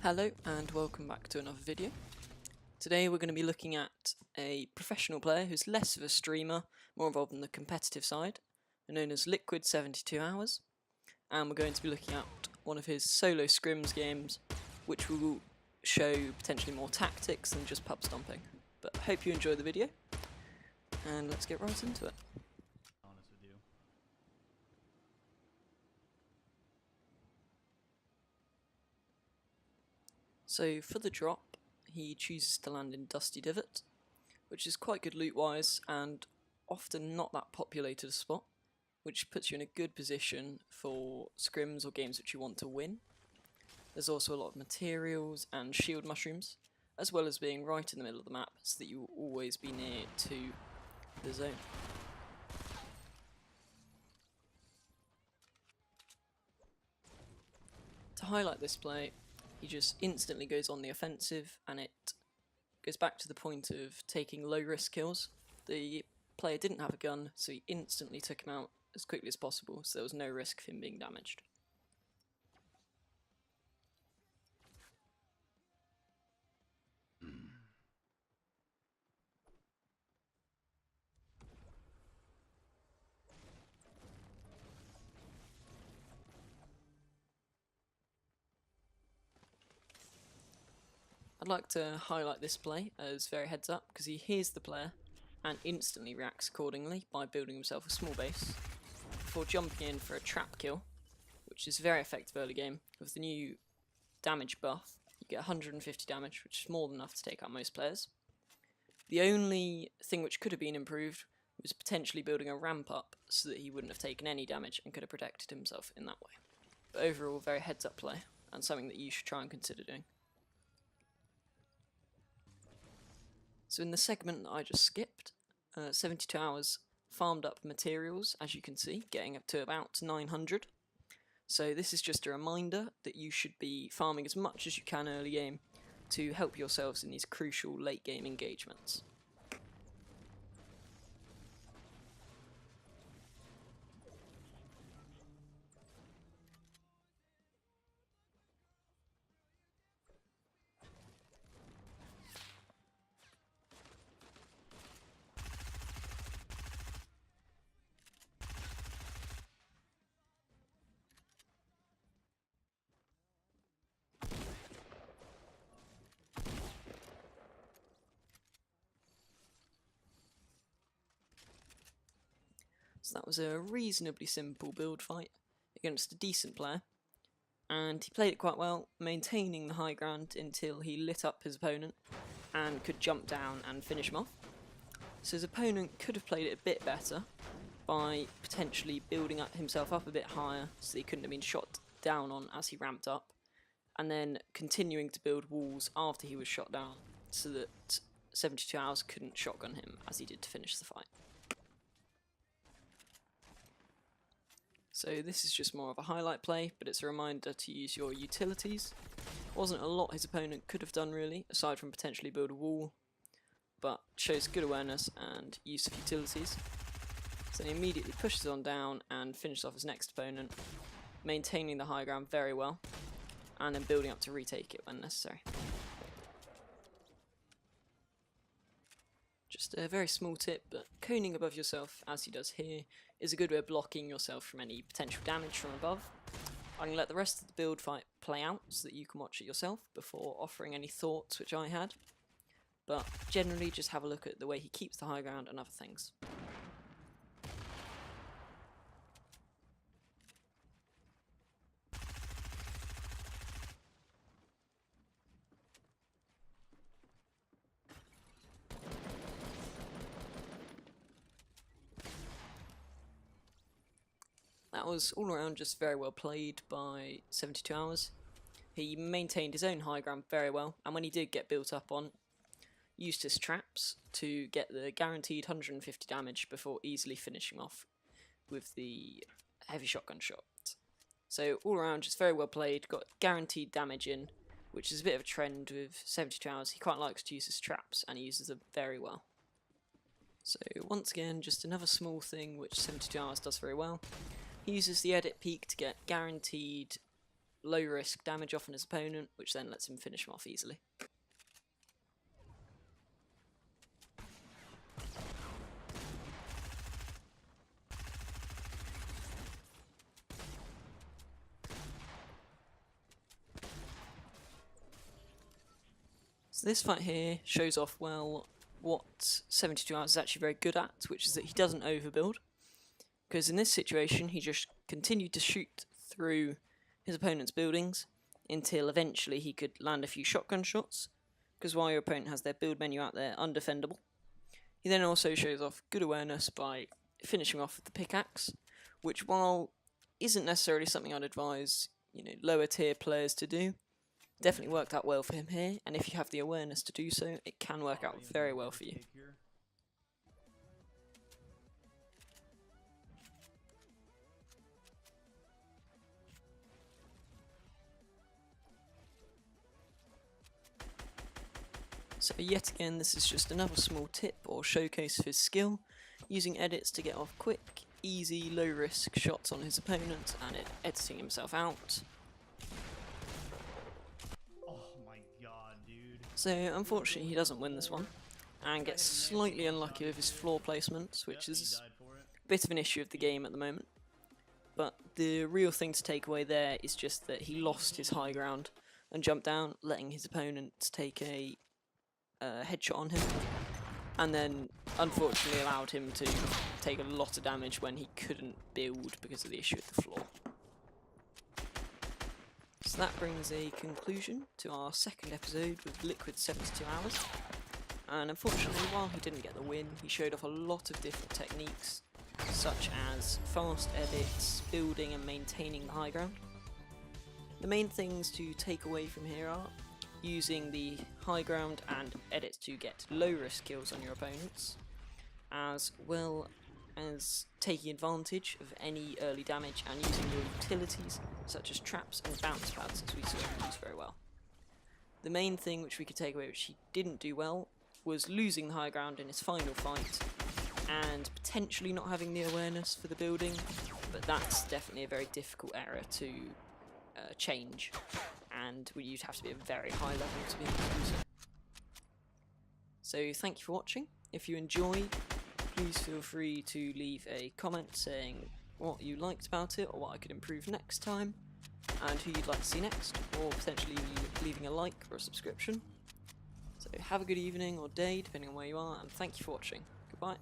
Hello and welcome back to another video. Today we're going to be looking at a professional player who's less of a streamer, more involved in the competitive side, known as Liquid 72 Hours, and we're going to be looking at one of his solo scrims games, which will show potentially more tactics than just pub stomping. But hope you enjoy the video, and let's get right into it. So for the drop, he chooses to land in Dusty Divot, which is quite good loot wise and often not that populated a spot, which puts you in a good position for scrims or games which you want to win. There's also a lot of materials and shield mushrooms, as well as being right in the middle of the map so that you will always be near to the zone. To highlight this play, he just instantly goes on the offensive, and it goes back to the point of taking low risk kills. The player didn't have a gun, so he instantly took him out as quickly as possible, so there was no risk of him being damaged. I'd like to highlight this play as very heads up because he hears the player and instantly reacts accordingly by building himself a small base before jumping in for a trap kill, which is very effective early game. With the new damage buff, you get 150 damage, which is more than enough to take out most players. The only thing which could have been improved was potentially building a ramp up so that he wouldn't have taken any damage and could have protected himself in that way. But overall, very heads up play and something that you should try and consider doing. So in the segment that I just skipped, 72 Hours farmed up materials, as you can see, getting up to about 900. So this is just a reminder that you should be farming as much as you can early game to help yourselves in these crucial late game engagements. So that was a reasonably simple build fight against a decent player, and he played it quite well, maintaining the high ground until he lit up his opponent and could jump down and finish him off. So his opponent could have played it a bit better by potentially building up himself up a bit higher so that he couldn't have been shot down on as he ramped up, and then continuing to build walls after he was shot down so that 72 Hours couldn't shotgun him as he did to finish the fight. So this is just more of a highlight play, but it's a reminder to use your utilities. Wasn't a lot his opponent could have done really, aside from potentially build a wall, but shows good awareness and use of utilities. So he immediately pushes on down and finishes off his next opponent, maintaining the high ground very well, and then building up to retake it when necessary. Just a very small tip, but coning above yourself, as he does here, is a good way of blocking yourself from any potential damage from above. I'm going to let the rest of the build fight play out so that you can watch it yourself before offering any thoughts which I had, but generally just have a look at the way he keeps the high ground and other things. That was all around just very well played by 72 Hours. He maintained his own high ground very well, and when he did get built up on, used his traps to get the guaranteed 150 damage before easily finishing off with the heavy shotgun shot. So all around just very well played, got guaranteed damage in, which is a bit of a trend with 72 Hours. He quite likes to use his traps, and he uses them very well. So once again, just another small thing which 72 Hours does very well. He uses the edit peak to get guaranteed low risk damage off on his opponent, which then lets him finish him off easily. So this fight here shows off well what 72 Hours is actually very good at, which is that he doesn't overbuild. Because in this situation, he just continued to shoot through his opponent's buildings until eventually he could land a few shotgun shots, because while your opponent has their build menu out there undefendable. He then also shows off good awareness by finishing off with the pickaxe, which while isn't necessarily something I'd advise, lower tier players to do, definitely worked out well for him here, and if you have the awareness to do so, it can work out very well for you. So yet again, this is just another small tip or showcase of his skill, using edits to get off quick, easy, low risk shots on his opponent and editing himself out. Oh my god, dude. So unfortunately he doesn't win this one, and gets slightly unlucky with his floor placements, which is a bit of an issue of the game at the moment. But the real thing to take away there is just that he lost his high ground and jumped down, letting his opponent take a headshot on him, and then unfortunately allowed him to take a lot of damage when he couldn't build because of the issue with the floor. So that brings a conclusion to our second episode with Liquid 72 Hours, and unfortunately while he didn't get the win, he showed off a lot of different techniques such as fast edits, building and maintaining the high ground. The main things to take away from here are using the high ground and edits to get low risk kills on your opponents, as well as taking advantage of any early damage and using your utilities such as traps and bounce pads, as we saw him use very well. The main thing which we could take away which he didn't do well was losing the high ground in his final fight and potentially not having the awareness for the building, but that's definitely a very difficult error to change, and you'd have to be at a very high level to be able to do so. So thank you for watching. If you enjoyed, please feel free to leave a comment saying what you liked about it or what I could improve next time, and who you'd like to see next, or potentially leaving a like or a subscription. So have a good evening or day depending on where you are, and thank you for watching. Goodbye.